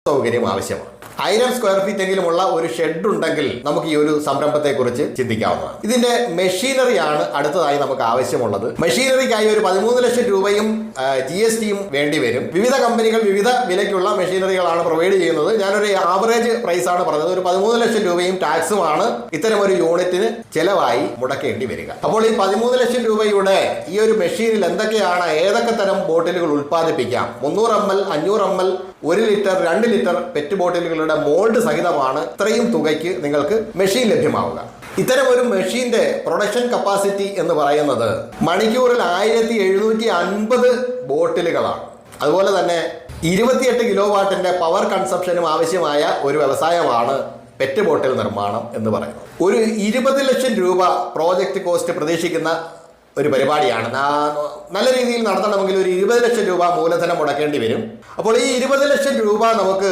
സൗകര്യം ആവശ്യമാണ്. 1000 square feet എങ്കിലുമുള്ള ഒരു ഷെഡ് ഉണ്ടെങ്കിൽ നമുക്ക് ഈ ഒരു സംരംഭത്തെ കുറിച്ച് ചിന്തിക്കാവുന്നതാണ്. ഇതിന്റെ മെഷീനറിയാണ് അടുത്തതായി നമുക്ക് ആവശ്യമുള്ളത്. മെഷീനറിക്കായി ഒരു 13 ലക്ഷം രൂപയും GSTയും വേണ്ടി വരും. വിവിധ കമ്പനികൾ വിവിധ വിലയ്ക്കുള്ള മെഷീനറികളാണ് പ്രൊവൈഡ് ചെയ്യുന്നത്. ഞാനൊരു ആവറേജ് പ്രൈസ് ആണ് പറഞ്ഞത്. ഒരു 13 ലക്ഷം രൂപയും ടാക്സുമാണ് ഇത്തരം ഒരു യൂണിറ്റിന് ചെലവായി മുടക്കേണ്ടി വരിക. അപ്പോൾ ഈ 13 ലക്ഷം രൂപയുടെ ഈ ഒരു മെഷീനിൽ എന്തൊക്കെയാണ്, ഏതൊക്കെ തരം ബോട്ടിലുകൾ ഉൽപ്പാദിപ്പിക്കാം? 300 ml, 500 ml, 1 litre, 2 litre PET ബോട്ടിലുകളുടെ മോൾഡ് സഹിതമാണ് ഇത്രയും തുകയ്ക്ക് നിങ്ങൾക്ക് മെഷീൻ ലഭ്യമാവുക. ഇത്തരം ഒരു മെഷീന്റെ പ്രൊഡക്ഷൻ കപ്പാസിറ്റി എന്ന് പറയുന്നത് മണിക്കൂറിൽ 1750 ബോട്ടിലുകളാണ്. അതുപോലെ തന്നെ 28 കിലോ വാട്ടിന്റെ പവർ കൺസപ്ഷനും ആവശ്യമായ ഒരു വ്യവസായമാണ് പെറ്റ് ബോട്ടിൽ നിർമ്മാണം എന്ന് പറയുന്നത്. ഒരു 20 ലക്ഷം രൂപ പ്രോജക്റ്റ് കോസ്റ്റ് പ്രതീക്ഷിക്കുന്ന ഒരു പരിപാടിയാണ്. നല്ല രീതിയിൽ നടത്തണമെങ്കിൽ ഒരു 20 ലക്ഷം രൂപ മൂലധനം മുടക്കേണ്ടി വരും. അപ്പോൾ ഈ 20 ലക്ഷം രൂപ നമുക്ക്